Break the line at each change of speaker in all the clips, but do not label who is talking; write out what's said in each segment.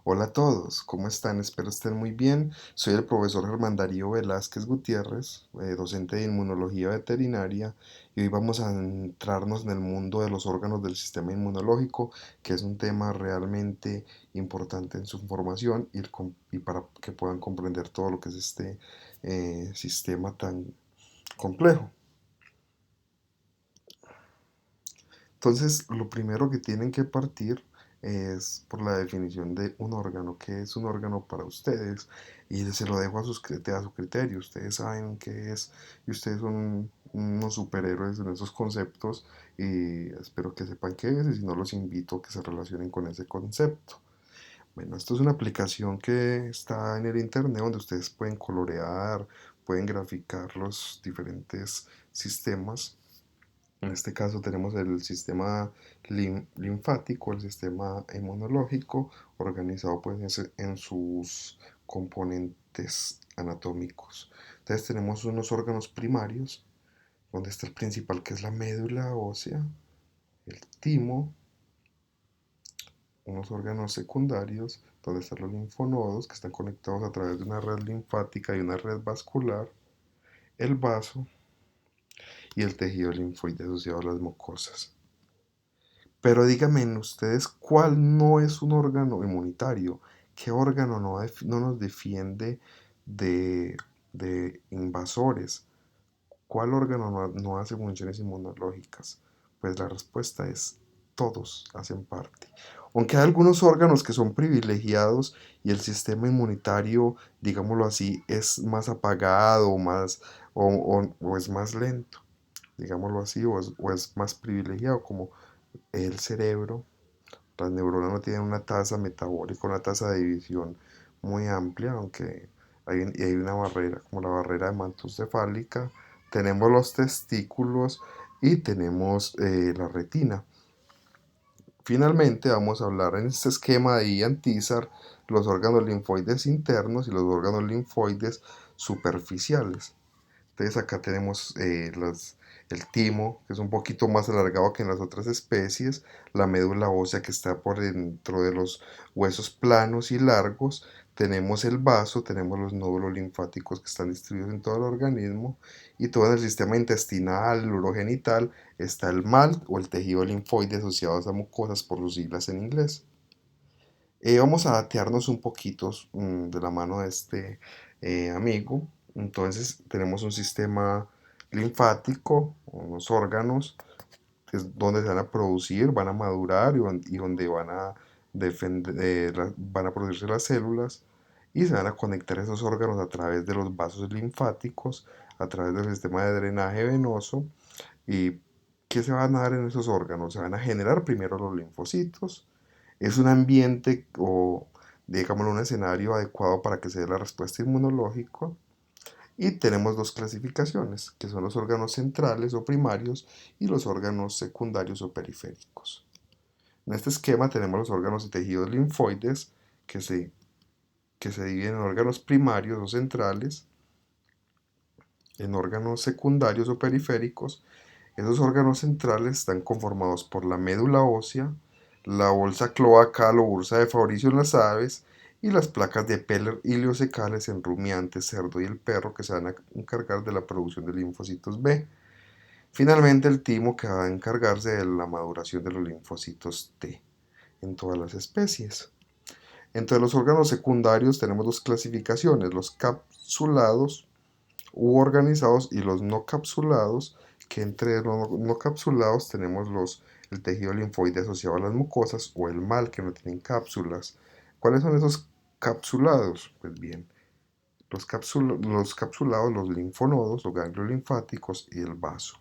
Hola a todos, ¿cómo están? Espero estén muy bien. Soy el profesor Germán Darío Velázquez Gutiérrez, docente de inmunología veterinaria, y hoy vamos a entrarnos en el mundo de los órganos del sistema inmunológico, que es un tema realmente importante en su formación y para que puedan comprender todo lo que es este sistema tan complejo. Entonces, lo primero que tienen que partir es por la definición de un órgano. ¿Qué es un órgano para ustedes? Y se lo dejo a su criterio. Ustedes saben qué es y ustedes son unos superhéroes en esos conceptos y espero que sepan qué es y si no los invito a que se relacionen con ese concepto. Bueno, esto es una aplicación que está en el internet donde ustedes pueden colorear, pueden graficar los diferentes sistemas. En este caso tenemos el sistema linfático, el sistema inmunológico, organizado pues en sus componentes anatómicos. Entonces tenemos unos órganos primarios, donde está el principal que es la médula ósea, el timo, unos órganos secundarios, donde están los linfonodos, que están conectados a través de una red linfática y una red vascular, el vaso y el tejido linfoide asociado a las mucosas. Pero díganme ustedes, ¿cuál no es un órgano inmunitario? ¿Qué órgano no nos defiende de, de invasores? ¿Cuál órgano no hace funciones inmunológicas? Pues la respuesta es todos hacen parte. Aunque hay algunos órganos que son privilegiados y el sistema inmunitario, digámoslo así, es más apagado o es más lento, digámoslo así, o es más privilegiado, como el cerebro. Las neuronas no tienen una tasa metabólica, una tasa de división muy amplia, aunque hay una barrera, como la barrera de manto cefálica. Tenemos los testículos y tenemos la retina. Finalmente, vamos a hablar en este esquema de Ian Tizar los órganos linfoides internos y los órganos linfoides superficiales. Entonces acá tenemos el timo, que es un poquito más alargado que en las otras especies, la médula ósea que está por dentro de los huesos planos y largos, tenemos el vaso, tenemos los nódulos linfáticos que están distribuidos en todo el organismo y todo en el sistema intestinal, el urogenital, está el MALT o el tejido linfoide asociado a esas mucosas por sus siglas en inglés. Vamos a datearnos un poquito de la mano de este amigo. Entonces tenemos un sistema linfático, unos órganos, que es donde se van a producir, van a madurar y donde van a, van a producirse las células y se van a conectar esos órganos a través de los vasos linfáticos, a través del sistema de drenaje venoso. ¿Y qué se van a dar en esos órganos? Se van a generar primero los linfocitos. Es un ambiente o, digámoslo, un escenario adecuado para que se dé la respuesta inmunológica. Y tenemos dos clasificaciones, que son los órganos centrales o primarios y los órganos secundarios o periféricos. En este esquema tenemos los órganos y tejidos linfoides que que se dividen en órganos primarios o centrales, en órganos secundarios o periféricos. Esos órganos centrales están conformados por la médula ósea, la bolsa cloacal o bursa de Fabricio en las aves y las placas de Peller ileosecales en rumiantes, cerdo y el perro que se van a encargar de la producción de linfocitos B. Finalmente el timo que va a encargarse de la maduración de los linfocitos T en todas las especies. Entre los órganos secundarios tenemos dos clasificaciones, los capsulados u organizados y los no capsulados, que entre los no capsulados tenemos el tejido linfoide asociado a las mucosas o el MAL que no tienen cápsulas. ¿Cuáles son esos capsulados? Pues bien, los capsulados, los linfonodos, los ganglios linfáticos y el vaso.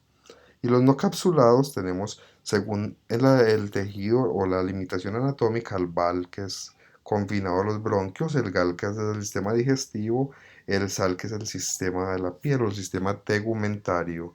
Y los no capsulados tenemos, según el tejido o la limitación anatómica, el BAL, que es confinado a los bronquios, el GAL, que es el sistema digestivo, el SAL, que es el sistema de la piel o el sistema tegumentario.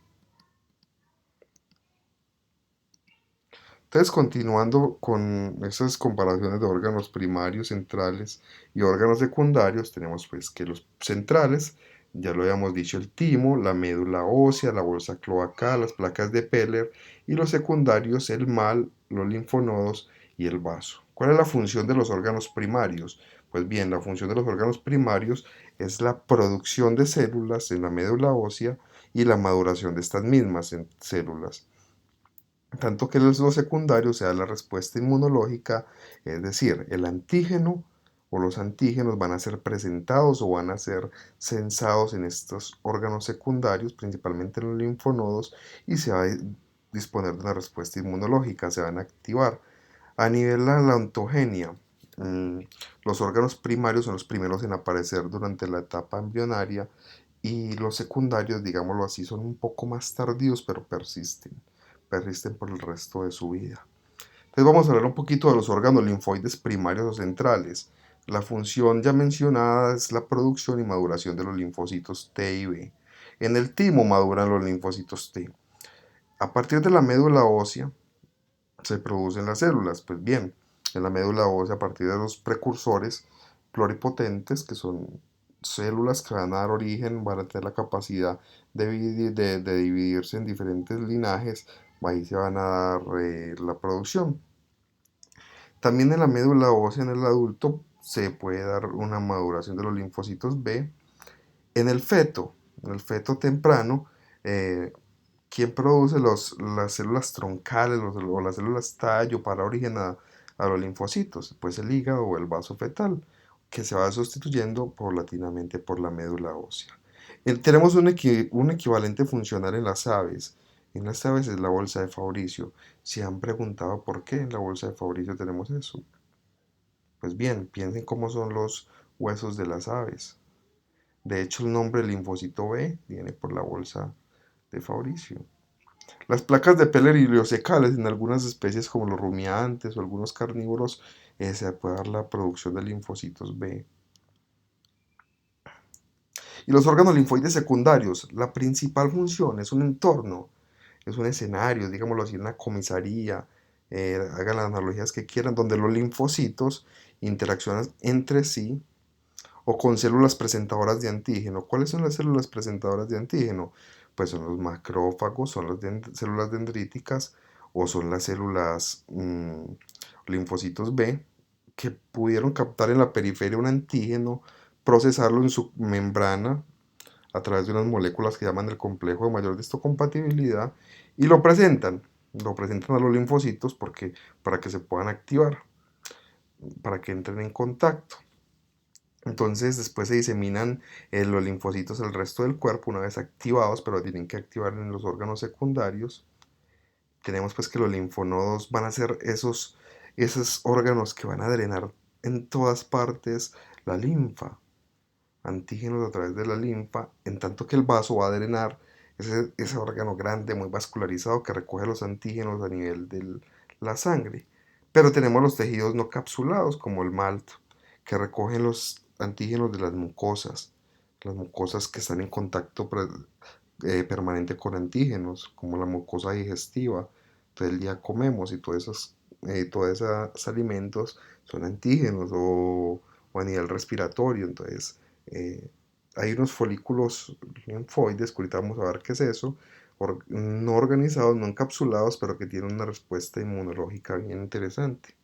Entonces, continuando con esas comparaciones de órganos primarios, centrales y órganos secundarios, tenemos pues que los centrales, ya lo habíamos dicho, el timo, la médula ósea, la bolsa cloacal, las placas de Peller, y los secundarios, el mal, los linfonodos y el vaso. ¿Cuál es la función de los órganos primarios? Pues bien, la función de los órganos primarios es la producción de células en la médula ósea y la maduración de estas mismas en células. Tanto que los secundarios sea la respuesta inmunológica, es decir, el antígeno o los antígenos van a ser presentados o van a ser censados en estos órganos secundarios, principalmente en los linfonodos, y se va a disponer de una respuesta inmunológica, se van a activar. A nivel de la ontogenia, los órganos primarios son los primeros en aparecer durante la etapa embrionaria y los secundarios, digámoslo así, son un poco más tardíos, pero persisten por el resto de su vida. Entonces vamos a hablar un poquito de los órganos linfoides primarios o centrales. La función ya mencionada es la producción y maduración de los linfocitos T y B. En el timo maduran los linfocitos T. A partir de la médula ósea se producen las células. Pues bien, en la médula ósea, a partir de los precursores pluripotentes, que son células que van a dar origen, van a tener la capacidad de dividirse en diferentes linajes, ahí se van a dar la producción. También en la médula ósea en el adulto se puede dar una maduración de los linfocitos B. En el feto temprano, eh, ¿quién produce las células troncales o las células tallo para originar a los linfocitos? Pues el hígado o el vaso fetal, que se va sustituyendo paulatinamente por la médula ósea. Tenemos un equivalente funcional en las aves. En las aves es la bolsa de Fabricio. ¿Se han preguntado por qué en la bolsa de Fabricio tenemos eso? Pues bien, piensen cómo son los huesos de las aves. De hecho, el nombre linfocito B viene por la bolsa de Fabricio. Las placas de Peller iliosecales en algunas especies como los rumiantes o algunos carnívoros se puede dar la producción de linfocitos B. Y los órganos linfoides secundarios, la principal función es un entorno, es un escenario, digámoslo así, una comisaría, hagan las analogías que quieran, donde los linfocitos interaccionan entre sí o con células presentadoras de antígeno. ¿Cuáles son las células presentadoras de antígeno? Pues son los macrófagos, son las células dendríticas o son las células linfocitos B que pudieron captar en la periferia un antígeno, procesarlo en su membrana a través de unas moléculas que llaman el complejo de mayor histocompatibilidad y lo presentan a los linfocitos para que se puedan activar, para que entren en contacto. Entonces después se diseminan los linfocitos al resto del cuerpo una vez activados, pero tienen que activar en los órganos secundarios. Tenemos pues que los linfonodos van a ser esos órganos que van a drenar en todas partes la linfa, antígenos a través de la linfa, en tanto que el vaso va a drenar ese órgano grande, muy vascularizado, que recoge los antígenos a nivel de la sangre. Pero tenemos los tejidos no capsulados, como el malto, que recogen los antígenos de las mucosas que están en contacto permanente con antígenos, como la mucosa digestiva. Todo el día comemos y todos esos alimentos son antígenos o a nivel respiratorio. Entonces, eh, hay unos folículos linfoides, que ahorita vamos a ver qué es eso, no organizados, no encapsulados, pero que tienen una respuesta inmunológica bien interesante.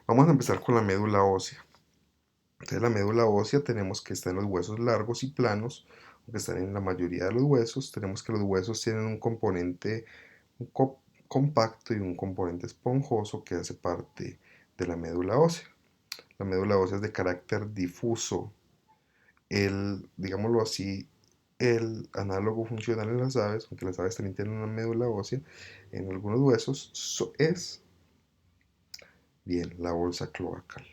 Vamos a empezar con la médula ósea. Entonces la médula ósea tenemos que está en los huesos largos y planos, que están en la mayoría de los huesos. Tenemos que los huesos tienen un componente compacto y un componente esponjoso que hace parte de la médula ósea. La médula ósea es de carácter difuso. Digámoslo así, el análogo funcional en las aves, aunque las aves también tienen una médula ósea, en algunos huesos es bien la bolsa cloacal.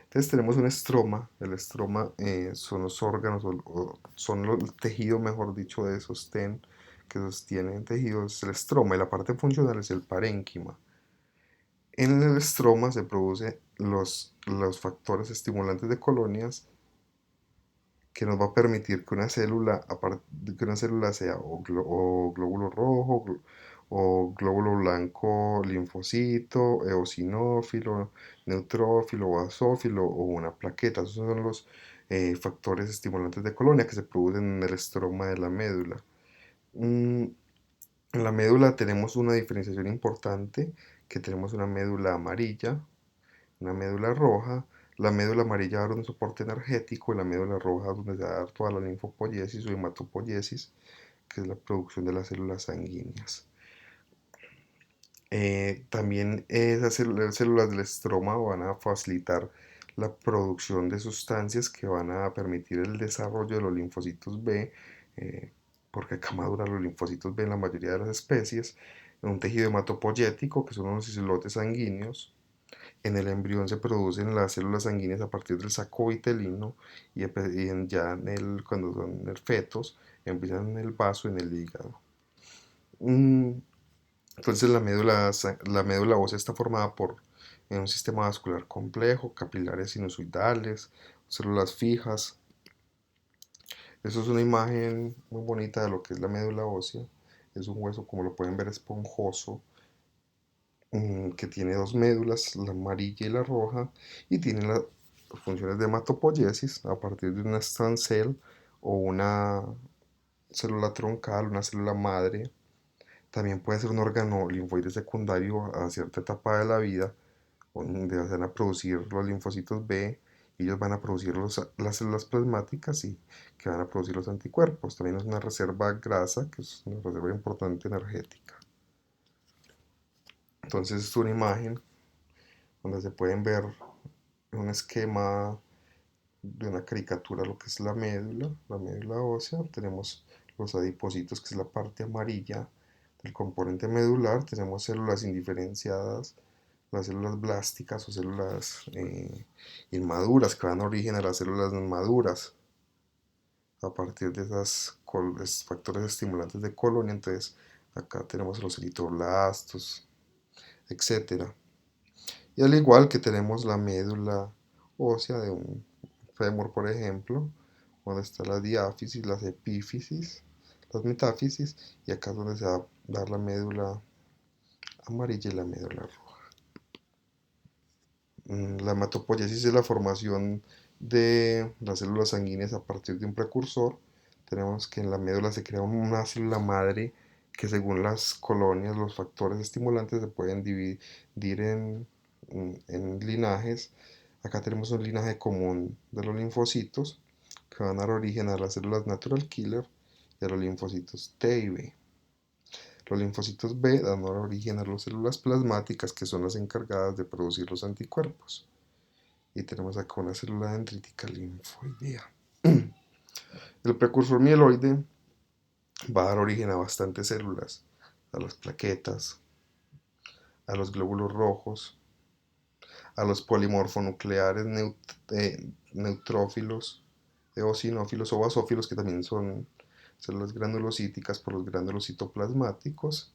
Entonces tenemos un estroma. El estroma son los órganos, son el tejido, mejor dicho, de sostén que sostienen tejidos, es el estroma, y la parte funcional es el parénquima. En el estroma se producen los factores estimulantes de colonias que nos va a permitir que una célula sea o glóbulo rojo o glóbulo blanco linfocito, eosinófilo, neutrófilo, basófilo o una plaqueta. Esos son los factores estimulantes de colonia que se producen en el estroma de la médula. Mm, en la médula tenemos una diferenciación importante, que tenemos una médula amarilla, una médula roja, la médula amarilla va a dar un soporte energético y la médula roja donde se va a dar toda la linfopoiesis o hematopoiesis, que es la producción de las células sanguíneas. También esas células del estroma van a facilitar la producción de sustancias que van a permitir el desarrollo de los linfocitos B, eh, porque acá maduran los linfocitos B en la mayoría de las especies, en un tejido hematopoyético, que son unos islotes sanguíneos. En el embrión se producen las células sanguíneas a partir del saco vitelino ya cuando son en el fetos empiezan en el vaso y en el hígado. Mm, Entonces la médula ósea está formada por un sistema vascular complejo, capilares sinusoidales, células fijas. Eso es una imagen muy bonita de lo que es la médula ósea. Es un hueso, como lo pueden ver, esponjoso, que tiene dos médulas, la amarilla y la roja, y tiene las funciones de hematopoiesis a partir de una stem cell o una célula troncal, una célula madre. También puede ser un órgano linfoide secundario a cierta etapa de la vida, donde van a producir los linfocitos B, y ellos van a producir las células plasmáticas y que van a producir los anticuerpos. También es una reserva grasa, que es una reserva importante energética. Entonces es una imagen donde se pueden ver un esquema de una caricatura lo que es la médula ósea. Tenemos los adipocitos, que es la parte amarilla del componente medular. Tenemos células indiferenciadas, las células blásticas o células inmaduras que dan origen a las células maduras a partir de esos factores estimulantes de colonia. Entonces acá tenemos los eritroblastos, etcétera. Y al igual que tenemos la médula ósea de un fémur, por ejemplo, donde está la diáfisis, las epífisis, las metáfisis, y acá es donde se va a dar la médula amarilla y la médula roja. La hematopoiesis es la formación de las células sanguíneas a partir de un precursor. Tenemos que en la médula se crea una célula madre que, según las colonias, los factores estimulantes se pueden dividir en linajes. Acá tenemos un linaje común de los linfocitos que van a dar origen a las células natural killer y a los linfocitos T y B. Los linfocitos B dan origen a las células plasmáticas, que son las encargadas de producir los anticuerpos. Y tenemos acá una célula dendrítica linfoidea. El precursor mieloide va a dar origen a bastantes células, a las plaquetas, a los glóbulos rojos, a los polimorfonucleares neutrófilos, eosinófilos o basófilos, que también son células granulocíticas por los gránulos citoplasmáticos,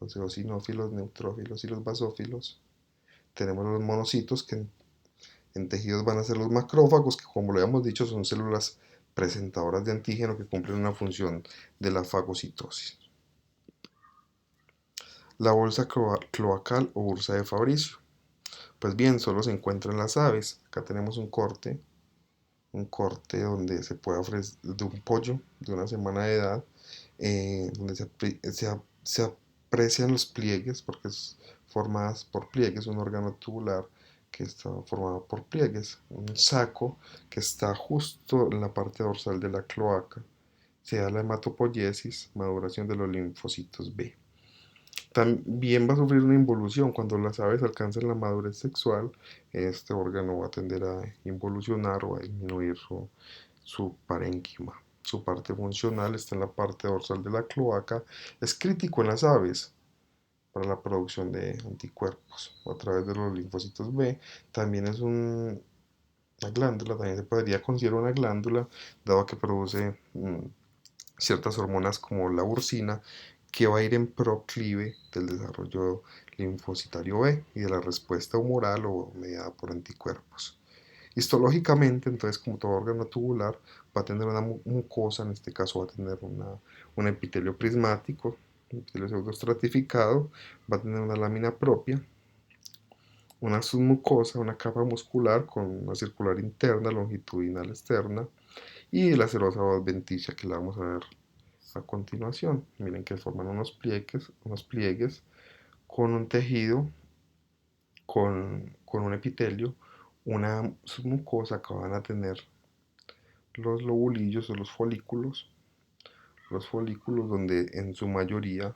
los eosinófilos, neutrófilos y los basófilos. Tenemos los monocitos, que en tejidos van a ser los macrófagos, que, como lo habíamos dicho, son células presentadoras de antígeno que cumplen una función de la fagocitosis. La bolsa cloacal o bursa de Fabricio. Pues bien, solo se encuentra en las aves. Acá tenemos un corte donde se puede ofrecer de un pollo de una semana de edad, donde se aprecian los pliegues, porque es formadas por pliegues, un órgano tubular que está formado por pliegues, un saco que está justo en la parte dorsal de la cloaca. Se da la hematopoiesis, maduración de los linfocitos B. También va a sufrir una involución cuando las aves alcanzan la madurez sexual. Este órgano va a tender a involucionar o a disminuir su parénquima. Su parte funcional está en la parte dorsal de la cloaca. Es crítico en las aves para la producción de anticuerpos a través de los linfocitos B. También es una glándula, también se podría considerar una glándula, dado que produce ciertas hormonas como la ursina, que va a ir en proclive del desarrollo linfocitario B y de la respuesta humoral o mediada por anticuerpos. Histológicamente, entonces, como todo órgano tubular, va a tener una mucosa. En este caso va a tener un epitelio prismático, un epitelio pseudoestratificado, va a tener una lámina propia, una submucosa, una capa muscular con una circular interna, longitudinal externa, y la serosa adventicia, que la vamos a ver a continuación. Miren que forman unos pliegues con un tejido con con un epitelio, una submucosa que van a tener los lobulillos o los folículos donde en su mayoría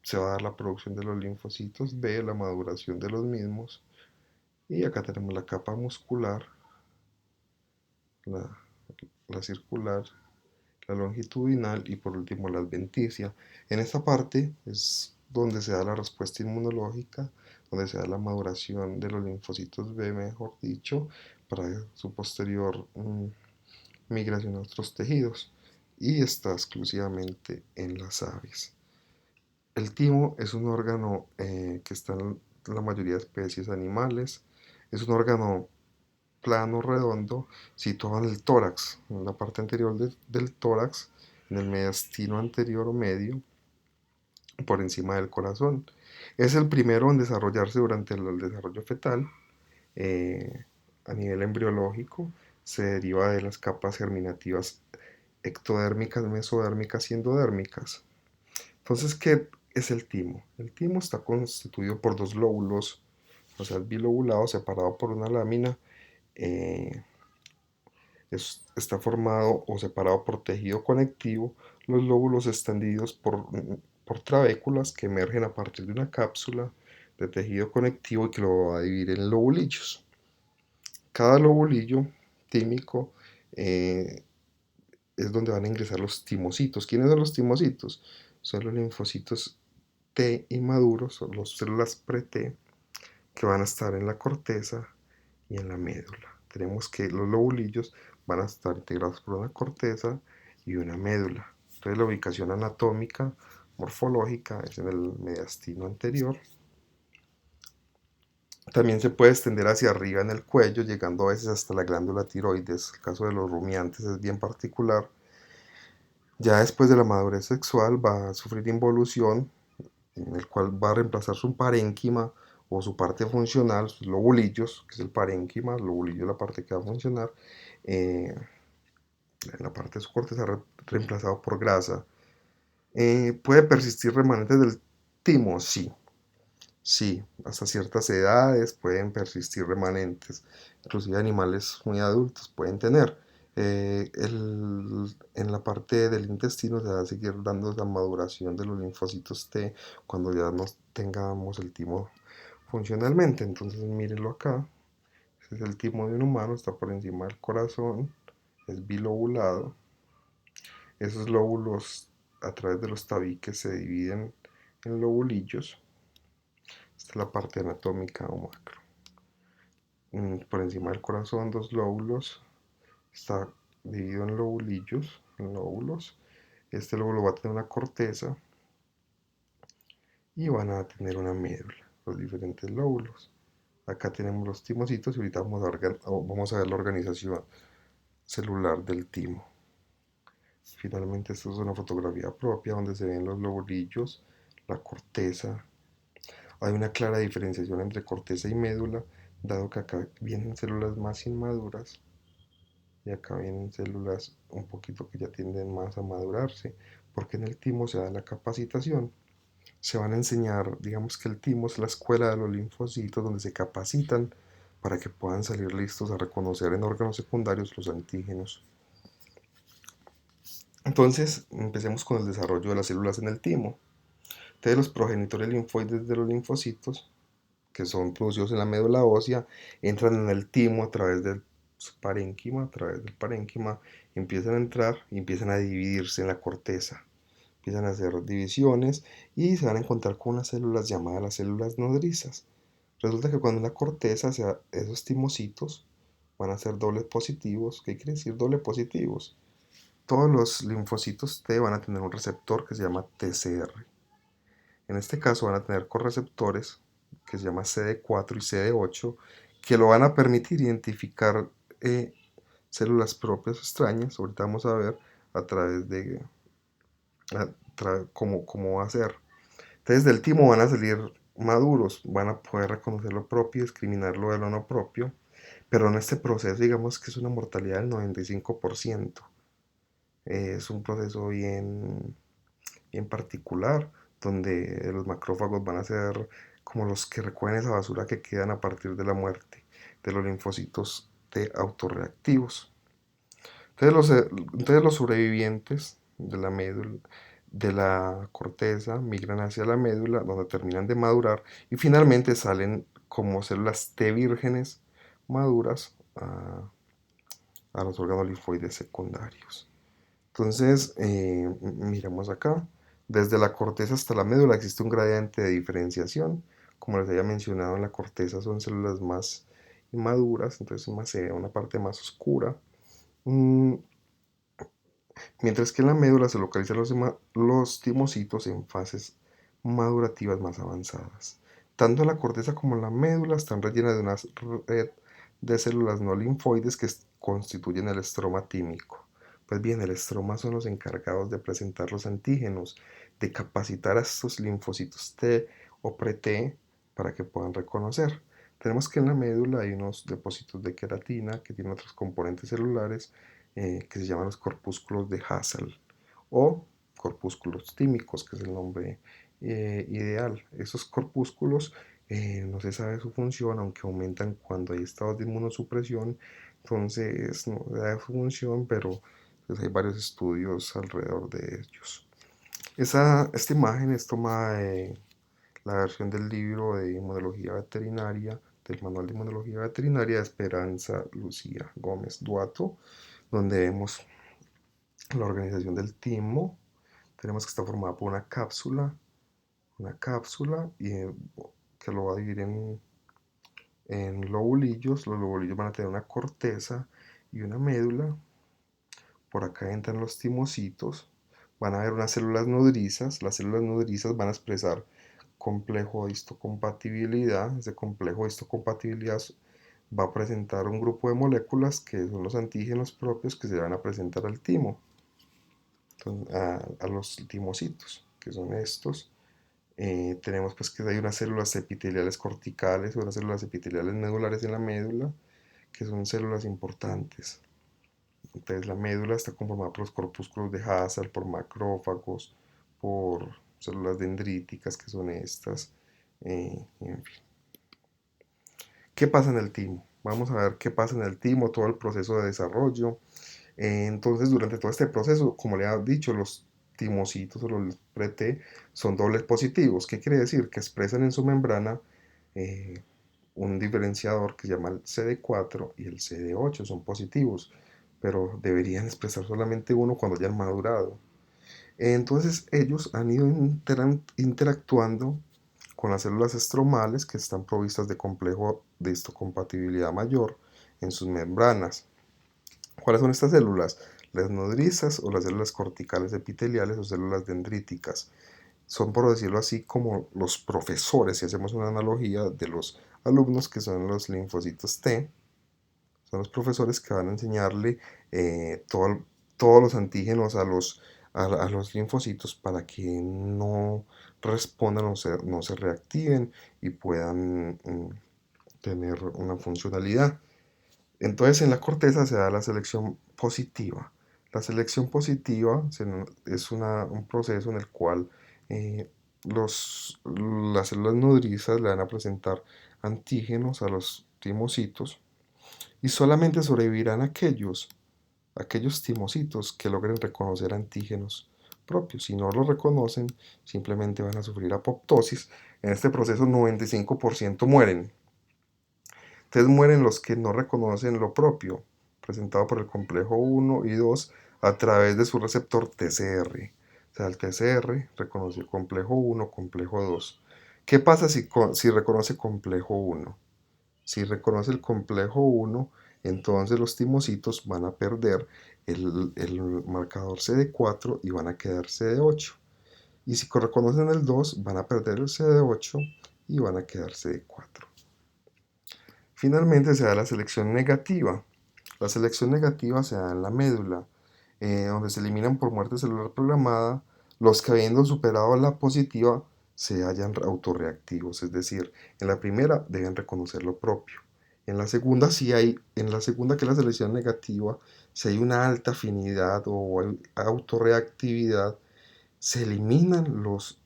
se va a dar la producción de los linfocitos B, la maduración de los mismos, y acá tenemos la capa muscular, la, la circular, la longitudinal y por último la adventicia. En esta parte es donde se da la respuesta inmunológica, donde se da la maduración de los linfocitos B, mejor dicho, para su posterior migración a otros tejidos, y está exclusivamente en las aves. El timo es un órgano que está en la mayoría de especies animales. Es un órgano plano, redondo, situado en el tórax, en la parte anterior del tórax, en el mediastino anterior o medio, por encima del corazón. Es el primero en desarrollarse durante el desarrollo fetal. eh, a nivel embriológico, se deriva de las capas germinativas ectodérmicas, mesodérmicas y endodérmicas. Entonces, ¿qué es el timo? El timo está constituido por dos lóbulos, o sea, el bilobulado separado por una lámina. eh, Está formado o separado por tejido conectivo. Los lóbulos están divididos por trabéculas que emergen a partir de una cápsula de tejido conectivo y que lo va a dividir en lobulillos. Cada lobulillo tímico eh, es donde van a ingresar los timocitos. ¿Quiénes son los timocitos? Son los linfocitos T inmaduros, son las células pre-T, que van a estar en la corteza y en la médula. Tenemos que los lobulillos van a estar integrados por una corteza y una médula. Entonces la ubicación anatómica, morfológica, es en el mediastino anterior. También se puede extender hacia arriba en el cuello, llegando a veces hasta la glándula tiroides. El caso de los rumiantes es bien particular. Ya después de la madurez sexual va a sufrir involución, en el cual va a reemplazar su parénquima o su parte funcional, sus lobulillos, que es el parénquima, el lobulillo es la parte que va a funcionar, en la parte de su corteza reemplazado por grasa. ¿Puede persistir remanentes del timo? Sí, sí, hasta ciertas edades pueden persistir remanentes, inclusive animales muy adultos pueden tener. En la parte del intestino se va a seguir dando la maduración de los linfocitos T cuando ya no tengamos el timo funcionalmente. Entonces mírenlo acá, este es el timo de un humano, está por encima del corazón, es bilobulado. Esos lóbulos a través de los tabiques se dividen en lobulillos. Esta es la parte anatómica o macro. Por encima del corazón, dos lóbulos. Está dividido en lobulillos, en lóbulos. Este lóbulo va a tener una corteza y van a tener una médula, los diferentes lóbulos. Acá tenemos los timocitos y ahorita vamos a ver la organización celular del timo. Finalmente, esto es una fotografía propia donde se ven los lobulillos, la corteza. Hay una clara diferenciación entre corteza y médula, dado que acá vienen células más inmaduras y acá vienen células un poquito que ya tienden más a madurarse, porque en el timo se da la capacitación. Se van a enseñar, digamos que el timo es la escuela de los linfocitos donde se capacitan para que puedan salir listos a reconocer en órganos secundarios los antígenos. Entonces, empecemos con el desarrollo de las células en el timo. Entonces, los progenitores linfoides de los linfocitos, que son producidos en la médula ósea, entran en el timo a través del parénquima, empiezan a entrar y empiezan a dividirse en la corteza. Empiezan a hacer divisiones y se van a encontrar con unas células llamadas las células nodrizas. Resulta que cuando en la corteza, esos timocitos van a ser dobles positivos. ¿Qué quiere decir doble positivos? Todos los linfocitos T van a tener un receptor que se llama TCR. En este caso van a tener correceptores que se llama CD4 y CD8 que lo van a permitir identificar células propias o extrañas. Ahorita vamos a ver a través de cómo va a ser. Entonces del timo van a salir maduros, van a poder reconocer lo propio y discriminarlo de lo no propio, pero en este proceso digamos que es una mortalidad del 95%. Es un proceso bien particular, donde los macrófagos van a ser como los que recogen esa basura que quedan a partir de la muerte de los linfocitos T autorreactivos. Entonces los sobrevivientes de la médula, de la corteza, migran hacia la médula, donde terminan de madurar y finalmente salen como células T vírgenes maduras a los órganos linfoides secundarios. Entonces, miramos acá. Desde la corteza hasta la médula existe un gradiente de diferenciación. Como les había mencionado, en la corteza son células más inmaduras, entonces se ve una parte más oscura. Mm, Mientras que en la médula se localizan los timocitos en fases madurativas más avanzadas. Tanto la corteza como la médula están rellenas de una red de células no linfoides que constituyen el estroma tímico. Pues bien, el estroma son los encargados de presentar los antígenos, de capacitar a estos linfocitos T o pre-T para que puedan reconocer. Tenemos que en la médula hay unos depósitos de queratina que tienen otros componentes celulares que se llaman los corpúsculos de Hassel o corpúsculos tímicos, que es el nombre ideal. Esos corpúsculos no se sabe su función, aunque aumentan cuando hay estados de inmunosupresión, entonces no se da su función, pero pues, hay varios estudios alrededor de ellos. Esta imagen es tomada de la versión del libro de inmunología veterinaria, del manual de inmunología veterinaria de Esperanza Lucía Gómez Duato, donde vemos la organización del timo. Tenemos que está formada por una cápsula y, que lo va a dividir en lobulillos. Los lobulillos van a tener una corteza y una médula. Por acá entran los timocitos. Van a haber unas células nodrizas. Las células nodrizas van a expresar complejo de histocompatibilidad. Ese complejo de histocompatibilidad va a presentar un grupo de moléculas que son los antígenos propios que se van a presentar al timo, a los timocitos, que son estos. Tenemos pues que hay unas células epiteliales corticales o unas células epiteliales medulares en la médula, que son células importantes. Entonces la médula está conformada por los corpúsculos de Hassel, por macrófagos, por células dendríticas, que son estas, en fin. ¿Qué pasa en el timo? Vamos a ver qué pasa en el timo, todo el proceso de desarrollo. Entonces, durante todo este proceso, como le he dicho, los timocitos o los pre-T son dobles positivos. ¿Qué quiere decir? Que expresan en su membrana eh, un diferenciador que se llama el CD4 y el CD8, son positivos, pero deberían expresar solamente uno cuando hayan madurado. Entonces, ellos han ido interactuando con las células estromales que están provistas de complejo de histocompatibilidad mayor en sus membranas. ¿Cuáles son estas células? Las nodrizas o las células corticales epiteliales o células dendríticas. Son, por decirlo así, como los profesores, si hacemos una analogía de los alumnos, que son los linfocitos T. Son los profesores que van a enseñarle todos los antígenos a los linfocitos para que no respondan o no se reactiven y puedan tener una funcionalidad. Entonces en la corteza se da la selección positiva. La selección positiva es un proceso en el cual eh, las células nodrizas le van a presentar antígenos a los timocitos y solamente sobrevivirán aquellos timocitos que logren reconocer antígenos propios. Si no lo reconocen, simplemente van a sufrir apoptosis. En este proceso 95% mueren. Entonces mueren los que no reconocen lo propio, presentado por el complejo 1 y 2 a través de su receptor TCR. O sea, el TCR reconoce el complejo 1, complejo 2. ¿Qué pasa si reconoce complejo 1? Si reconoce el complejo 1, entonces los timocitos van a perder el marcador CD4 y van a quedar CD8. Y si reconocen el 2, van a perder el CD8 y van a quedar CD4. Finalmente se da la selección negativa. La selección negativa se da en la médula, donde se eliminan por muerte celular programada los que habiendo superado la positiva se hallan autorreactivos, es decir, en la primera deben reconocer lo propio. En la segunda que es la selección negativa, si hay una alta afinidad o autorreactividad, se eliminan los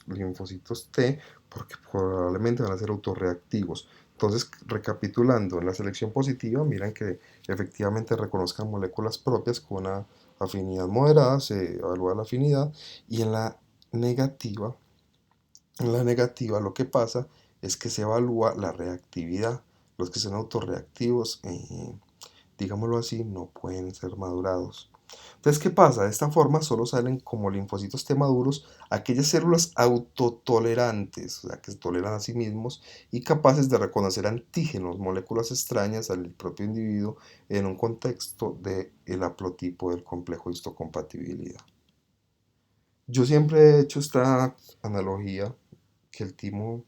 linfocitos T porque probablemente van a ser autorreactivos. Entonces, recapitulando, en la selección positiva, miran que efectivamente reconozcan moléculas propias con una afinidad moderada, se evalúa la afinidad, y en la negativa lo que pasa es que se evalúa la reactividad. Los que son autorreactivos, digámoslo así, no pueden ser madurados. Entonces, ¿qué pasa? De esta forma solo salen como linfocitos T maduros aquellas células autotolerantes, o sea, que se toleran a sí mismos y capaces de reconocer antígenos, moléculas extrañas al propio individuo en un contexto del haplotipo del complejo histocompatibilidad. Yo siempre he hecho esta analogía que el timo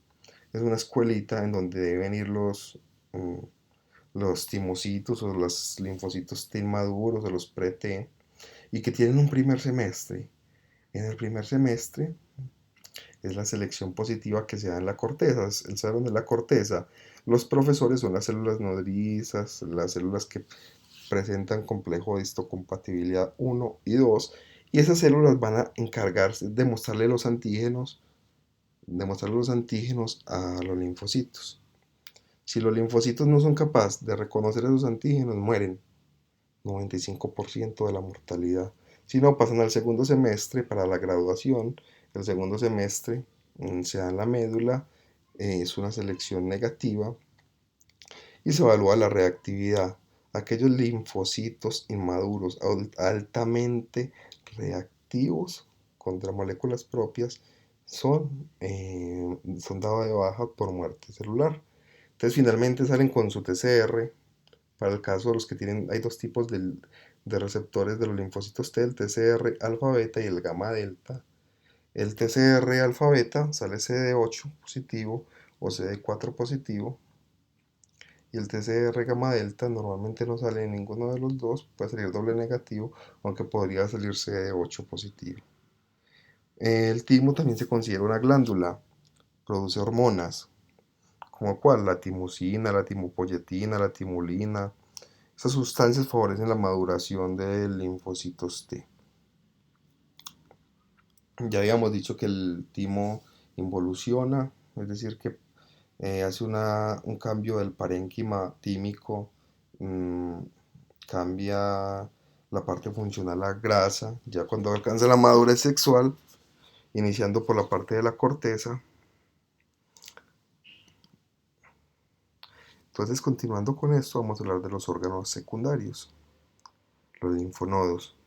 es una escuelita en donde deben ir los timocitos o los linfocitos T inmaduros o los pre-T y que tienen un primer semestre. En el primer semestre es la selección positiva que se da en la corteza, es el salón de la corteza. Los profesores son las células nodrizas, las células que presentan complejo de histocompatibilidad 1 y 2, y esas células van a encargarse de mostrarle los antígenos a los linfocitos. Si los linfocitos no son capaces de reconocer esos antígenos, mueren. 95% de la mortalidad. Si no, pasan al segundo semestre para la graduación. El segundo semestre se da en la médula, es una selección negativa y se evalúa la reactividad. Aquellos linfocitos inmaduros altamente reactivos contra moléculas propias son dados de baja por muerte celular. Entonces finalmente salen con su TCR. Para el caso de los que tienen, hay dos tipos de receptores de los linfocitos T, el TCR alfa beta y el gamma delta. El TCR alfa beta sale CD8 positivo o CD4 positivo, y el TCR gamma delta normalmente no sale en ninguno de los dos, puede salir doble negativo, aunque podría salir CD8 positivo. El timo también se considera una glándula, produce hormonas, como cuál, la timosina, la timopoyetina, la timulina. Estas sustancias favorecen la maduración de linfocitos T. Ya habíamos dicho que el timo involuciona, es decir, que hace un cambio del parénquima tímico, mmm, cambia la parte funcional a grasa, ya cuando alcanza la madurez sexual, iniciando por la parte de la corteza. Entonces, continuando con esto, vamos a hablar de los órganos secundarios, los linfonodos.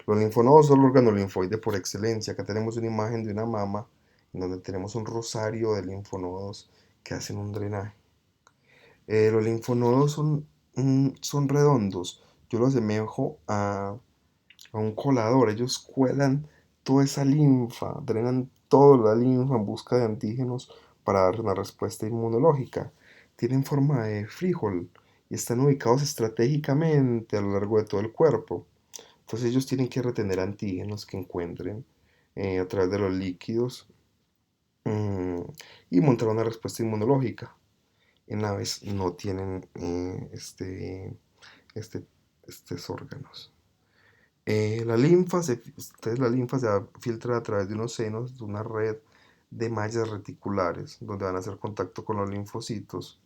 Los linfonodos son el órgano linfoide por excelencia. Acá tenemos una imagen de una mama en donde tenemos un rosario de linfonodos que hacen un drenaje. Los linfonodos son redondos. Yo los asemejo a un colador. Ellos cuelan toda esa linfa, drenan toda la linfa en busca de antígenos para dar una respuesta inmunológica. Tienen forma de frijol y están ubicados estratégicamente a lo largo de todo el cuerpo. Entonces ellos tienen que retener antígenos que encuentren a través de los líquidos, mmm, y montar una respuesta inmunológica. En aves no tienen este, estos órganos. La linfa se filtra a través de unos senos, de una red de mallas reticulares, donde van a hacer contacto con los linfocitos,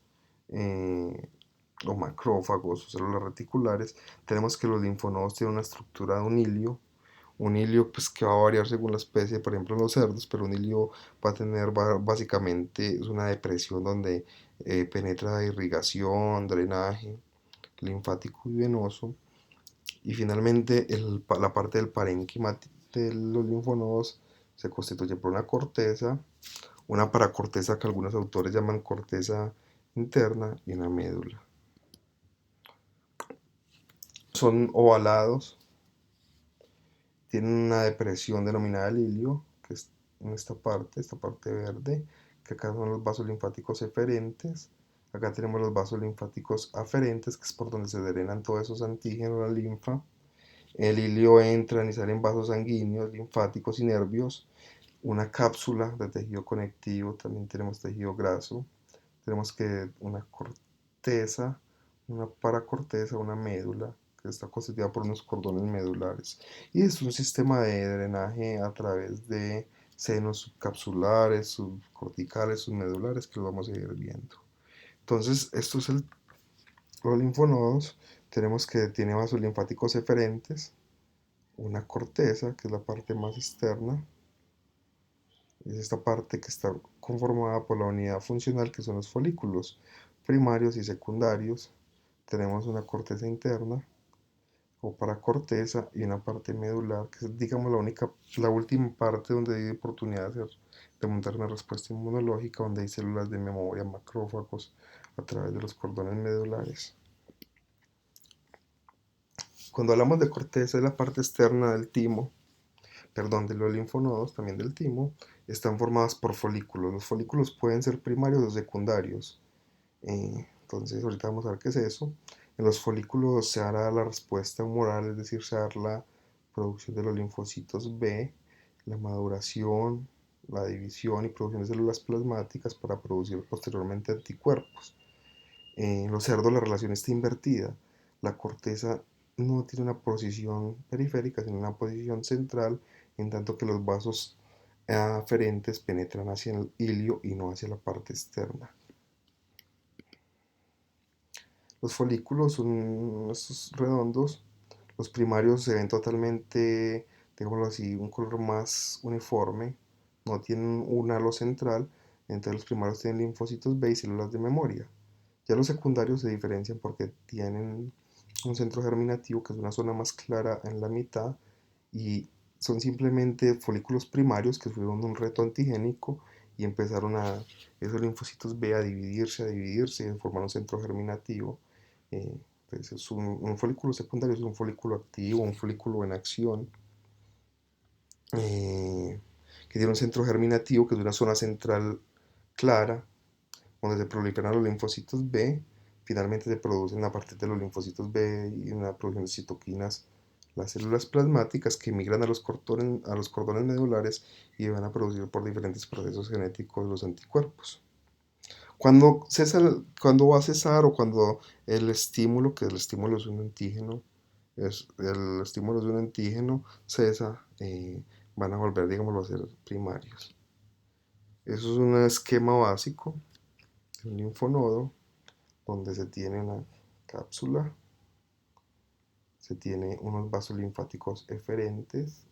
eh, o macrófagos o células reticulares. Tenemos que los linfonodos tienen una estructura de un hilio pues, que va a variar según la especie, por ejemplo en los cerdos, pero un hilio va a tener básicamente es una depresión donde penetra irrigación, drenaje linfático y venoso, y finalmente la parte del parénquima de los linfonodos se constituye por una paracorteza que algunos autores llaman corteza interna, y una médula. Son ovalados, tienen una depresión denominada el hilio, que es en esta parte verde, que acá son los vasos linfáticos eferentes. Acá tenemos los vasos linfáticos aferentes, que es por donde se drenan todos esos antígenos, la linfa. El hilio entra y sale en vasos sanguíneos, linfáticos y nervios. Una cápsula de tejido conectivo, también tenemos tejido graso. Tenemos que una corteza, una paracorteza, una médula, que está constituida por unos cordones medulares. Y es un sistema de drenaje a través de senos subcapsulares, subcorticales, submedulares, que lo vamos a ir viendo. Entonces, esto es los linfonodos. Tenemos que tiene vasos linfáticos eferentes, una corteza, que es la parte más externa, es esta parte que está conformada por la unidad funcional, que son los folículos primarios y secundarios. Tenemos una corteza interna o paracorteza y una parte medular, que es, digamos, la última parte donde hay oportunidad de montar una respuesta inmunológica, donde hay células de memoria, macrófagos, a través de los cordones medulares. Cuando hablamos de corteza, es la parte externa del timo, perdón, de los linfonodos, también del timo, están formadas por folículos. Los folículos pueden ser primarios o secundarios. Entonces, ahorita vamos a ver qué es eso. En los folículos se hará la respuesta humoral, es decir, se hará la producción de los linfocitos B, la maduración, la división y producción de células plasmáticas para producir posteriormente anticuerpos. En los cerdos la relación está invertida. La corteza no tiene una posición periférica, sino una posición central, en tanto que los vasos aferentes penetran hacia el ilio y no hacia la parte externa. Los folículos son estos redondos. Los primarios se ven totalmente, digámoslo así, un color más uniforme. No tienen un halo central. Entre los primarios tienen linfocitos B y células de memoria. Ya los secundarios se diferencian porque tienen un centro germinativo, que es una zona más clara en la mitad, y son simplemente folículos primarios que sufrieron un reto antigénico y empezaron a esos linfocitos B a dividirse y formar un centro germinativo. Entonces es un folículo secundario, es un folículo activo, un folículo en acción, que tiene un centro germinativo, que es una zona central clara, donde se proliferan los linfocitos B. Finalmente se producen a partir de los linfocitos B y una producción de citoquinas las células plasmáticas, que migran a los cordones medulares y van a producir por diferentes procesos genéticos los anticuerpos. Cuando va a cesar, o cuando el estímulo, que el estímulo es un antígeno, el estímulo de un antígeno cesa, van a volver, digámoslo, a ser primarios. Eso es un esquema básico de un linfonodo, donde se tiene una cápsula, se tiene unos vasos linfáticos aferentes,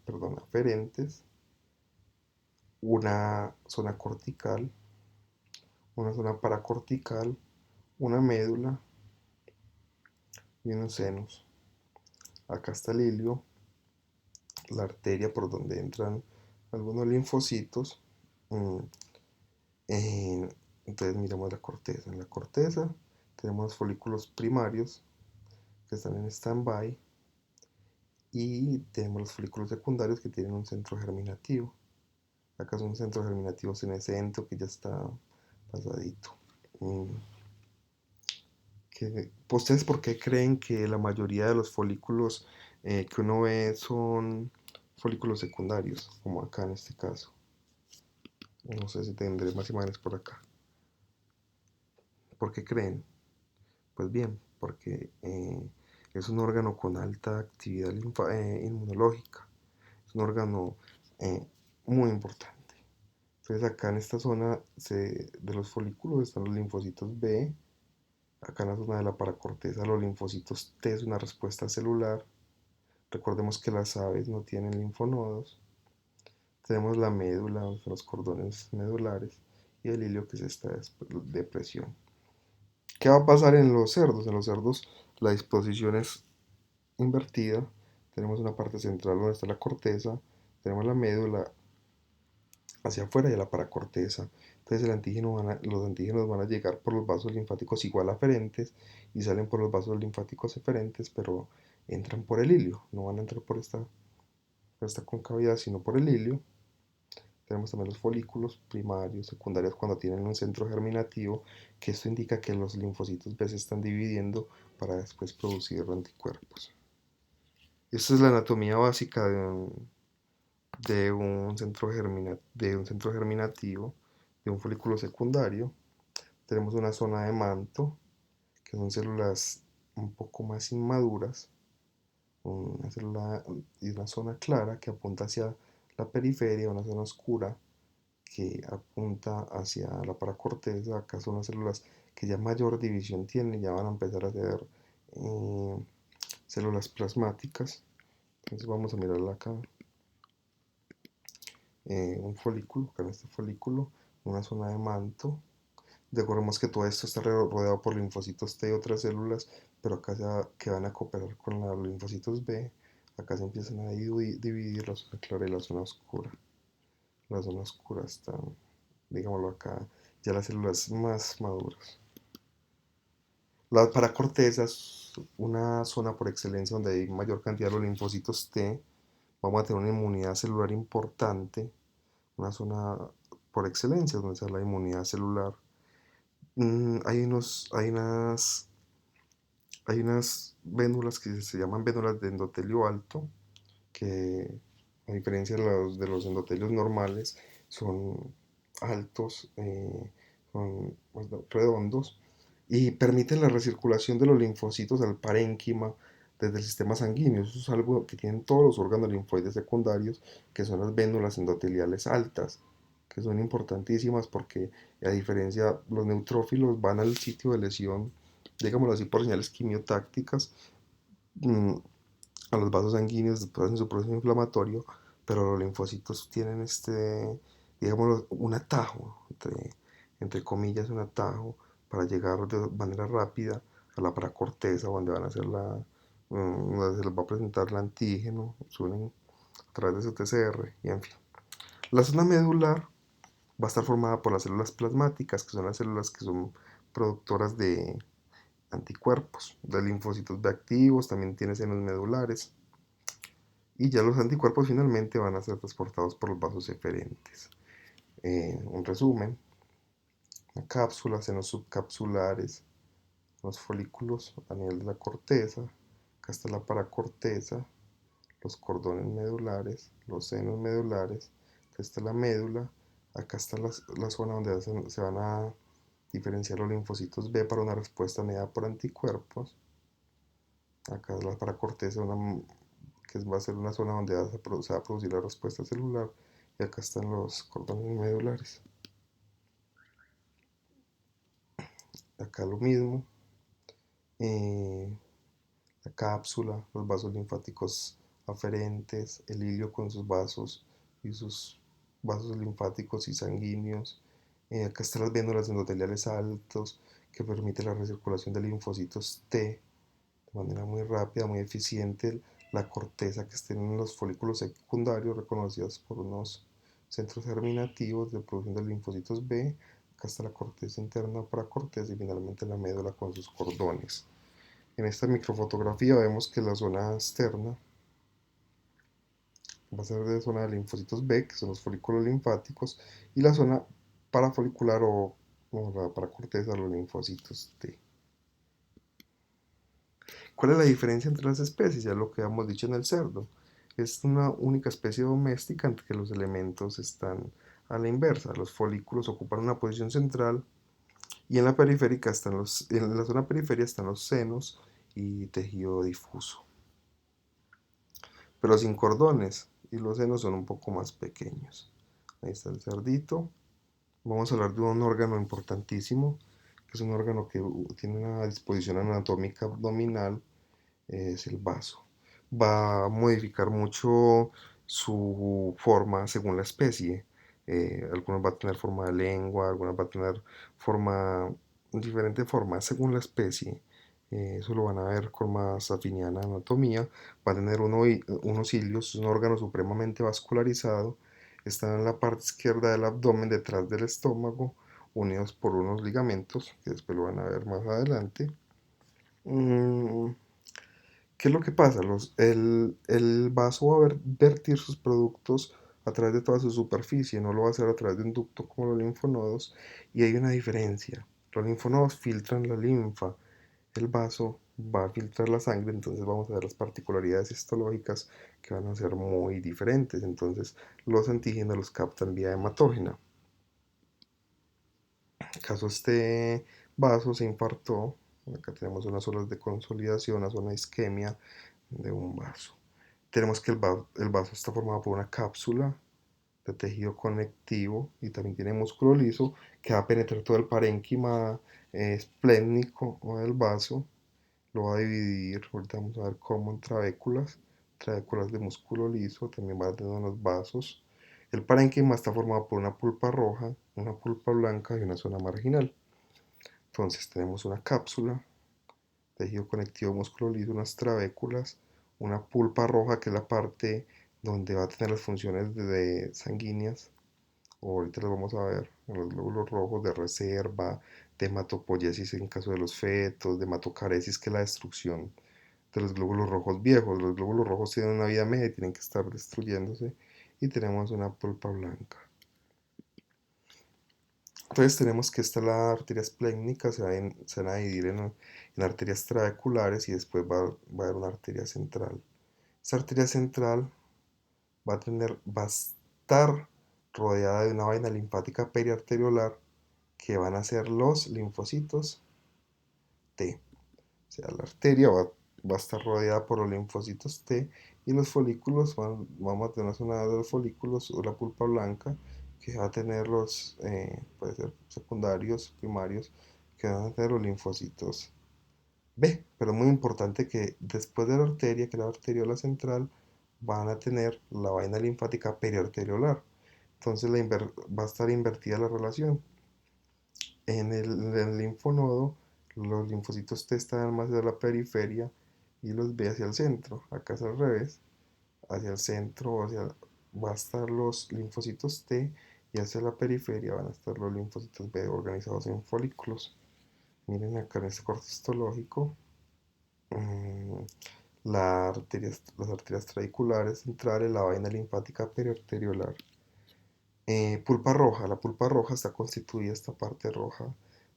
una zona cortical, una zona paracortical, una médula y unos senos. Acá está el ilio, la arteria por donde entran algunos linfocitos. Mm, entonces miramos la corteza. En la corteza tenemos los folículos primarios que están en stand-by, y tenemos los folículos secundarios que tienen un centro germinativo. Acá es un centro germinativo senescente, que ya está pasadito. ¿Ustedes por qué creen que la mayoría de los folículos que uno ve son folículos secundarios, como acá en este caso? No sé si tendré más imágenes por acá. ¿Por qué creen? Pues bien, porque es un órgano con alta actividad inmunológica. Es un órgano muy importante. Entonces acá en esta zona de los folículos están los linfocitos B. Acá en la zona de la paracorteza los linfocitos T, es una respuesta celular. Recordemos que las aves no tienen linfonodos. Tenemos la médula, los cordones medulares, y el hilio, que es esta depresión. ¿Qué va a pasar en los cerdos? En los cerdos la disposición es invertida. Tenemos una parte central donde está la corteza, tenemos la médula hacia afuera y la paracorteza. Entonces los antígenos van a llegar por los vasos linfáticos igual aferentes y salen por los vasos linfáticos eferentes, pero entran por el hilio, no van a entrar por esta concavidad, sino por el hilio. Tenemos también los folículos primarios, secundarios, cuando tienen un centro germinativo, que esto indica que los linfocitos B se están dividiendo para después producir anticuerpos. Esta es la anatomía básica de un centro germinativo, de un folículo secundario. Tenemos una zona de manto, que son células un poco más inmaduras, una célula y una zona clara que apunta hacia la periferia, una zona oscura, que apunta hacia la paracorteza. Acá son las células que ya mayor división tienen, ya van a empezar a ser eh, células plasmáticas. Entonces vamos a mirarla acá. Un folículo, acá en este folículo, una zona de manto. Recordemos que todo esto está rodeado por linfocitos T y otras células, pero acá que van a cooperar con los linfocitos B, acá se empiezan a dividir la zona clara y la zona oscura. La zona oscura está, digámoslo acá, ya las células más maduras. La paracorteza es una zona por excelencia donde hay mayor cantidad de los linfocitos T. Vamos a tener una inmunidad celular importante, una zona por excelencia donde está la inmunidad celular. Hay unas vénulas que se llaman vénulas de endotelio alto, que a diferencia de los endotelios normales, son altos, son redondos y permiten la recirculación de los linfocitos al parénquima desde el sistema sanguíneo. Eso es algo que tienen todos los órganos linfoides secundarios, que son las vénulas endoteliales altas, que son importantísimas porque, a diferencia, los neutrófilos van al sitio de lesión, digámoslo así, por señales quimiotácticas, mm, a los vasos sanguíneos después en su proceso inflamatorio, pero los linfocitos tienen digamos, un atajo, entre comillas, un atajo para llegar de manera rápida a la paracorteza, donde van a hacer donde se les va a presentar el antígeno, suelen a través de su TCR, y en fin. La zona medular va a estar formada por las células plasmáticas, que son las células que son productoras de anticuerpos, de linfocitos B activos, también tiene senos medulares, y ya los anticuerpos finalmente van a ser transportados por los vasos eferentes. Un resumen: la cápsula, senos subcapsulares, los folículos a nivel de la corteza, acá está la paracorteza, los cordones medulares, los senos medulares, acá está la médula, acá está la zona donde se van a diferenciar los linfocitos B para una respuesta mediada por anticuerpos. Acá es la paracorteza, que va a ser una zona donde se va a producir la respuesta celular, y acá están los cordones medulares. Acá lo mismo, eh, la cápsula, los vasos linfáticos aferentes, el hilio con sus vasos y sus vasos linfáticos y sanguíneos. Acá están las vénulas endoteliales altos, que permite la recirculación de linfocitos T de manera muy rápida, muy eficiente. La corteza, que estén en los folículos secundarios reconocidos por unos centros germinativos de producción de linfocitos B. Acá está la corteza interna para corteza, y finalmente la médula con sus cordones. En esta microfotografía vemos que la zona externa va a ser de zona de linfocitos B, que son los folículos linfáticos, y la zona parafolicular o la paracorteza, los linfocitos T. ¿Cuál es la diferencia entre las especies? Ya lo que hemos dicho en el cerdo. Es una única especie doméstica en que los elementos están a la inversa. Los folículos ocupan una posición central, y en la periférica en la zona periferia están los senos y tejido difuso, pero sin cordones, y los senos son un poco más pequeños. Ahí está el cerdito. Vamos a hablar de un órgano importantísimo, que es un órgano que tiene una disposición anatómica abdominal, es el vaso. Va a modificar mucho su forma según la especie. Algunos va a tener forma de lengua, algunos va a tener diferente forma según la especie. Eso lo van a ver con más afinidad en anatomía. Va a tener unos cilios, es un órgano supremamente vascularizado. Está en la parte izquierda del abdomen, detrás del estómago, unidos por unos ligamentos, que después lo van a ver más adelante. Mm, ¿Qué es lo que pasa? El vaso va a vertir sus productos a través de toda su superficie, no lo va a hacer a través de un ducto como los linfonodos, y hay una diferencia. Los linfonodos filtran la linfa, el vaso va a filtrar la sangre, entonces vamos a ver las particularidades histológicas que van a ser muy diferentes. Entonces, los antígenos los captan vía hematógena. En caso este vaso se infartó, acá tenemos unas zonas de consolidación, una zona de isquemia de un vaso. Tenemos que el vaso está formado por una cápsula, de tejido conectivo y también tiene músculo liso que va a penetrar todo el parénquima esplénico o del vaso. Lo va a dividir, ahorita vamos a ver cómo en trabéculas de músculo liso, también va a tener unos vasos. El parénquima está formado por una pulpa roja, una pulpa blanca y una zona marginal. Entonces tenemos una cápsula, tejido conectivo músculo liso, unas trabéculas, una pulpa roja que es la parte donde va a tener las funciones de sanguíneas, ahorita las vamos a ver, los glóbulos rojos de reserva, de hematopoiesis en caso de los fetos, de hematocaresis que es la destrucción de los glóbulos rojos viejos. Los glóbulos rojos tienen una vida media y tienen que estar destruyéndose. Y tenemos una pulpa blanca. Entonces tenemos que esta la arteria esplénica, se van a dividir en arterias trabeculares y después va a haber una arteria central. Esta arteria central va a estar rodeada de una vaina linfática periarteriolar que van a ser los linfocitos T. O sea, la arteria va a estar rodeada por los linfocitos T y los folículos, vamos a tener una zona de los folículos o la pulpa blanca que va a tener puede ser secundarios, primarios, que van a tener los linfocitos B. Pero es muy importante que después de la arteria, que es la arteriola central, van a tener la vaina linfática periarteriolar. Entonces va a estar invertida la relación. En el linfonodo, los linfocitos T están más hacia la periferia y los B hacia el centro. Acá es al revés. Hacia el centro va a estar los linfocitos T y hacia la periferia van a estar los linfocitos B organizados en folículos. Miren acá en este corte histológico, mmm, las arterias trabeculares centrales, la vaina linfática periarteriolar. Pulpa roja. La pulpa roja está constituida, esta parte roja,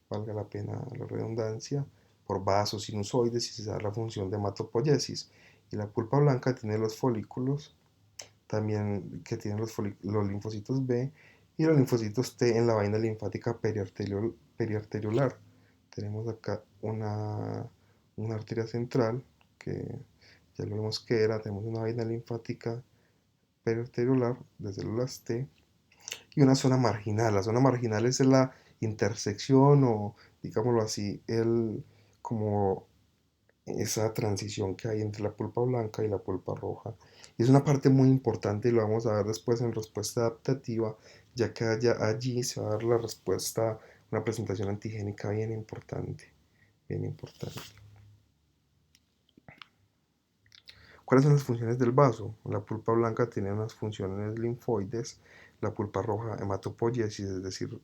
valga la pena la redundancia, por vasos sinusoides y se da la función de hematopoiesis. Y la pulpa blanca tiene los folículos, también que tienen los linfocitos B y los linfocitos T en la vaina linfática periarteriolar. Tenemos acá una arteria central, que ya lo vimos que era, tenemos una vaina linfática periarteriolar de células T y una zona marginal. La zona marginal es la intersección o, digámoslo así, como esa transición que hay entre la pulpa blanca y la pulpa roja. Y es una parte muy importante y lo vamos a ver después en respuesta adaptativa, ya que allí se va a dar la respuesta, una presentación antigénica bien importante, bien importante. ¿Cuáles son las funciones del vaso? La pulpa blanca tiene unas funciones linfoides, la pulpa roja hematopoiesis, es decir,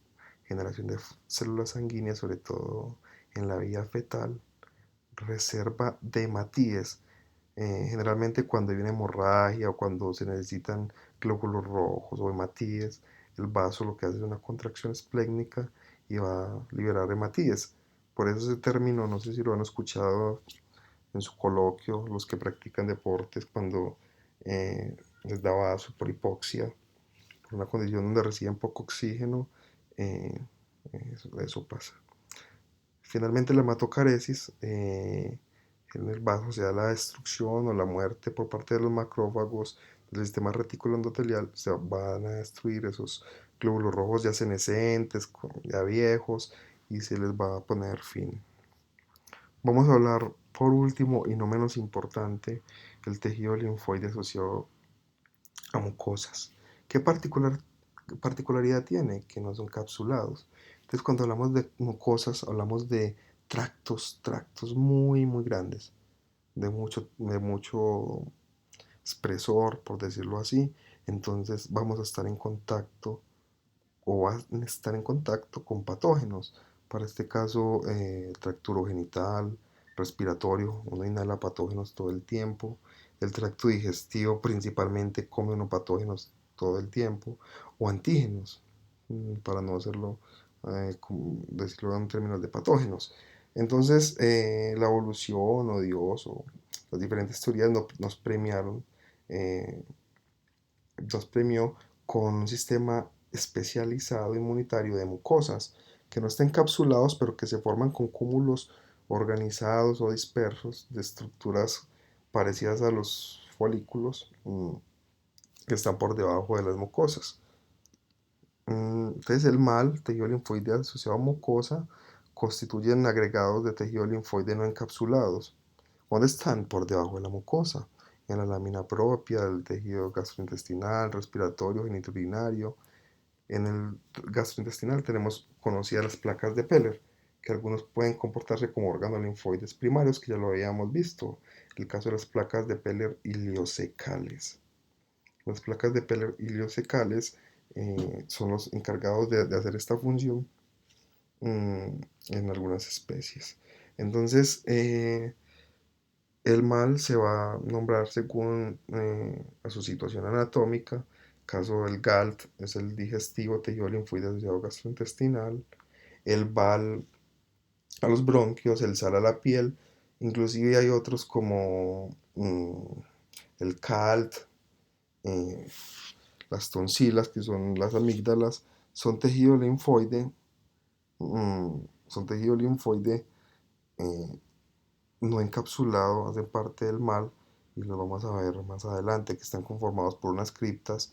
generación de células sanguíneas, sobre todo en la vía fetal, reserva de hematíes, generalmente cuando hay una hemorragia o cuando se necesitan glóbulos rojos o hematíes, el vaso lo que hace es una contracción esplénica y va a liberar hematíes. Por eso ese término, no sé si lo han escuchado en su coloquio, los que practican deportes cuando les da vaso por hipoxia, por una condición donde reciben poco oxígeno, eh, eso pasa. Finalmente la hematocaresis en el vaso, sea la destrucción o la muerte por parte de los macrófagos del sistema retículo endotelial, se van a destruir esos glóbulos rojos ya senescentes, ya viejos, y se les va a poner fin. Vamos a hablar por último y no menos importante, el tejido linfoide asociado a mucosas. ¿Qué particularidad tiene? Que no son capsulados. Entonces cuando hablamos de mucosas hablamos de tractos muy muy grandes, de mucho espesor, por decirlo así. Entonces vamos a estar en contacto o van a estar en contacto con patógenos. Para este caso, tracto urogenital, respiratorio, uno inhala patógenos todo el tiempo. El tracto digestivo principalmente come unos patógenos todo el tiempo. O antígenos, para no hacerlo, decirlo en términos de patógenos. Entonces, la evolución o Dios o las diferentes teorías eh, nos premió con un sistema especializado inmunitario de mucosas que no están encapsulados pero que se forman con cúmulos organizados o dispersos de estructuras parecidas a los folículos que están por debajo de las mucosas. Entonces el mal, tejido linfoide asociado a mucosa, constituyen agregados de tejido linfoide no encapsulados. ¿Dónde están? Por debajo de la mucosa, en la lámina propia del tejido gastrointestinal, respiratorio, genitourinario. En el gastrointestinal tenemos conocidas las placas de Peller, que algunos pueden comportarse como órganos linfoides primarios, que ya lo habíamos visto. El caso de las placas de Peller iliosecales. Las placas de Peller iliosecales son los encargados de hacer esta función en algunas especies. Entonces, el mal se va a nombrar según a su situación anatómica. Caso del GALT es el digestivo, tejido linfoide asociado gastrointestinal. El BAL a los bronquios, el SAL a la piel. Inclusive hay otros como el CALT, eh, las tonsilas, que son las amígdalas, son tejido linfoide, mm, son tejido linfoide eh, no encapsulado, hacen parte del mal y lo vamos a ver más adelante, que están conformados por unas criptas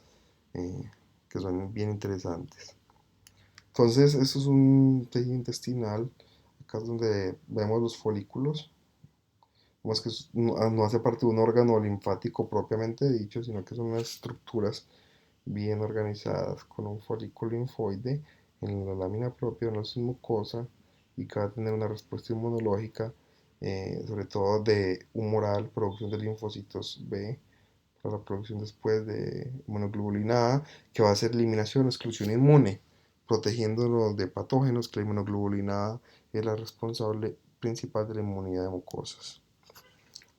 eh, que son bien interesantes. Entonces, esto es un tejido intestinal, acá es donde vemos los folículos. Vemos que no hace parte de un órgano linfático propiamente dicho, sino que son unas estructuras bien organizadas con un folículo linfoide en la lámina propia, en la mucosa, y que va a tener una respuesta inmunológica, sobre todo de humoral, producción de linfocitos B, para la producción después de inmunoglobulina A, que va a hacer eliminación o exclusión inmune, protegiéndolo de patógenos, que la inmunoglobulina A es la responsable principal de la inmunidad de mucosas.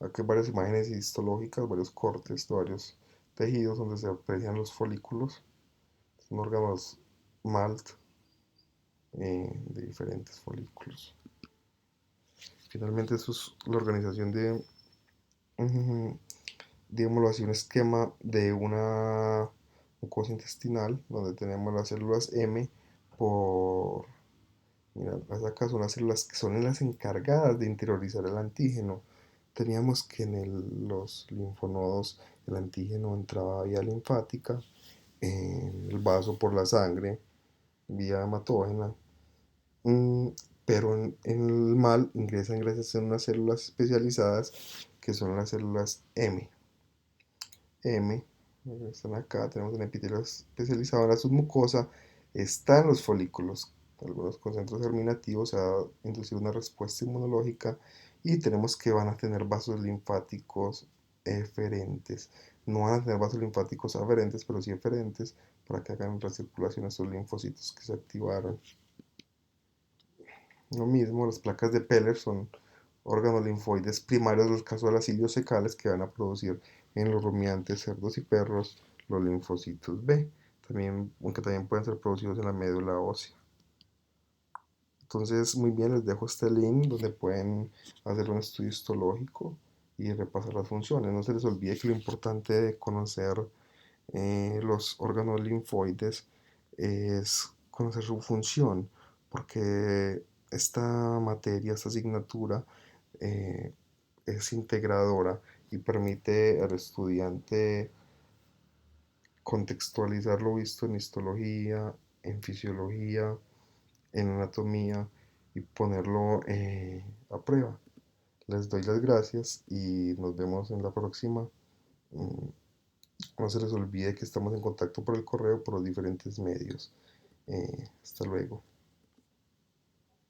Aquí hay varias imágenes histológicas, varios cortes de varios tejidos donde se aprecian los folículos. Son órganos MALT de diferentes folículos. Finalmente, eso es la organización digámoslo así, un esquema de una mucosa intestinal donde tenemos las células M por, mira, acá son las células que son las encargadas de interiorizar el antígeno. Teníamos que en los linfonodos el antígeno entraba vía linfática, en el vaso por la sangre, vía hematógena, mm, pero en el mal ingresan gracias a unas células especializadas que son las células M. M, están acá, tenemos un epitelio especializado en la submucosa, están los folículos, algunos con centros germinativos, se va a inducir una respuesta inmunológica y tenemos que van a tener vasos linfáticos eferentes. No van a tener vasos linfáticos aferentes, pero sí eferentes para que hagan recirculación a estos linfocitos que se activaron. Lo mismo, las placas de Peller son órganos linfoides primarios del caso de las iliosecales que van a producir en los rumiantes, cerdos y perros los linfocitos B, también, aunque también pueden ser producidos en la médula ósea. Entonces, muy bien, les dejo este link donde pueden hacer un estudio histológico y repasar las funciones. No se les olvide que lo importante de conocer los órganos linfoides es conocer su función, porque esta materia, esta asignatura, eh, es integradora y permite al estudiante contextualizar lo visto en histología, en fisiología, en anatomía y ponerlo a prueba. Les doy las gracias y nos vemos en la próxima. Mm, No se les olvide que estamos en contacto por el correo, por los diferentes medios. Hasta luego.